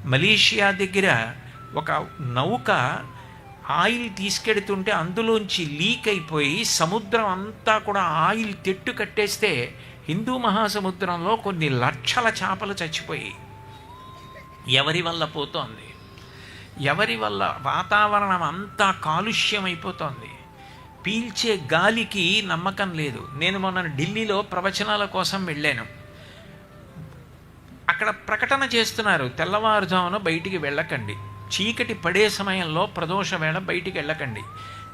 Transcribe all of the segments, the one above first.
Malaysia దగ్గర ఒక నౌక ఆయిల్ తీసుకెడుతుంటే అందులోంచి లీక్ అయిపోయి సముద్రం అంతా కూడా ఆయిల్ తెట్టు కట్టేస్తే హిందూ మహాసముద్రంలో కొన్ని లక్షల చేపలు చచ్చిపోయి. ఎవరి వల్ల పోతోంది? ఎవరి వల్ల? వాతావరణం అంతా కాలుష్యం అయిపోతోంది. పీల్చే గాలికి నమ్మకం లేదు. నేను మొన్న ఢిల్లీలో ప్రవచనాల కోసం వెళ్ళాను. అక్కడ ప్రకటన చేస్తున్నారు, తెల్లవారుజామున బయటికి వెళ్ళకండి, చీకటి పడే సమయంలో ప్రదోష వేళ బయటికి వెళ్ళకండి.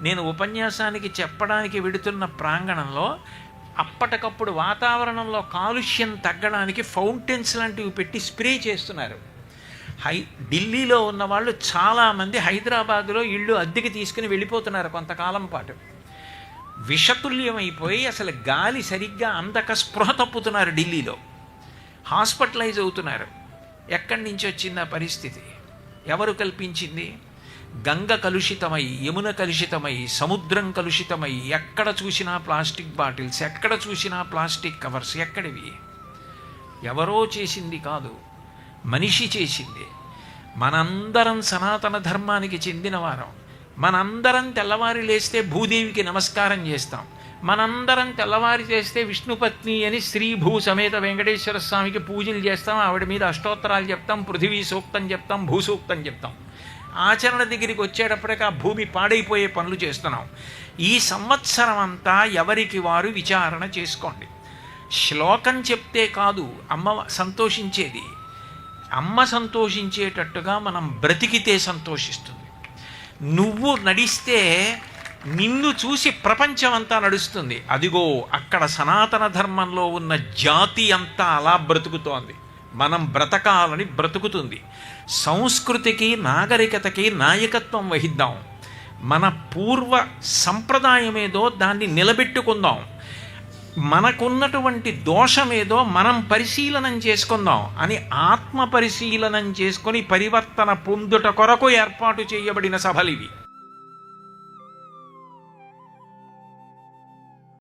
నేను ఉపన్యాసానికి చెప్పడానికి వెడుతున్న ప్రాంగణంలో అప్పటికప్పుడు వాతావరణంలో కాలుష్యం తగ్గడానికి ఫౌంటైన్స్ లాంటివి పెట్టి స్ప్రే చేస్తున్నారు. ఢిల్లీలో ఉన్న వాళ్ళు చాలామంది హైదరాబాదులో ఇళ్ళు అద్దెకి తీసుకుని వెళ్ళిపోతున్నారు కొంతకాలం పాటు. విషతుల్యమైపోయి అసలు గాలి సరిగ్గా అందక స్పృహ తప్పుతున్నారు. ఢిల్లీలో హాస్పిటలైజ్ అవుతున్నారు. ఎక్కడి నుంచి వచ్చింది ఆ పరిస్థితి? ఎవరు కల్పించింది? గంగ కలుషితమై, యమున కలుషితమై, సముద్రం కలుషితమై, ఎక్కడ చూసినా ప్లాస్టిక్ బాటిల్స్, ఎక్కడ చూసినా ప్లాస్టిక్ కవర్స్. ఎక్కడివి? ఎవరో చేసింది కాదు, మనిషి చేసింది. మనందరం సనాతన ధర్మానికి చెందినవారం. మనందరం తెల్లవారి లేస్తే భూదేవికి నమస్కారం చేస్తాం. మనందరం తెల్లవారి చేస్తే విష్ణుపత్ని అని శ్రీ భూ సమేత వెంకటేశ్వర స్వామికి పూజలు చేస్తాం. ఆవిడ మీద అష్టోత్తరాలు చెప్తాం, పృథివీ సూక్తం చెప్తాం, భూసూక్తం చెప్తాం. ఆచరణ దగ్గరికి వచ్చేటప్పటికి ఆ భూమి పాడైపోయే పనులు చేస్తున్నాం. ఈ సంవత్సరం అంతా ఎవరికి వారు విచారణ చేసుకోండి. శ్లోకం చెప్తే కాదు అమ్మ సంతోషించేది. అమ్మ సంతోషించేటట్టుగా మనం బ్రతికితే సంతోషిస్తుంది. నువ్వు నడిస్తే నిన్ను చూసి ప్రపంచం అంతా నడుస్తుంది. అదిగో అక్కడ సనాతన ధర్మంలో ఉన్న జాతి అంతా అలా బ్రతుకుతోంది. మనం బ్రతకాలని బ్రతుకుతుంది. సంస్కృతికి నాగరికతకి నాయకత్వం వహిద్దాం. మన పూర్వ సంప్రదాయమేదో దాన్ని నిలబెట్టుకుందాం. మనకున్నటువంటి దోషమేదో మనం పరిశీలనం చేసుకుందాం అని ఆత్మ పరిశీలనం చేసుకొని పరివర్తన పొందుట కొరకు ఏర్పాటు చేయబడిన సభలివి.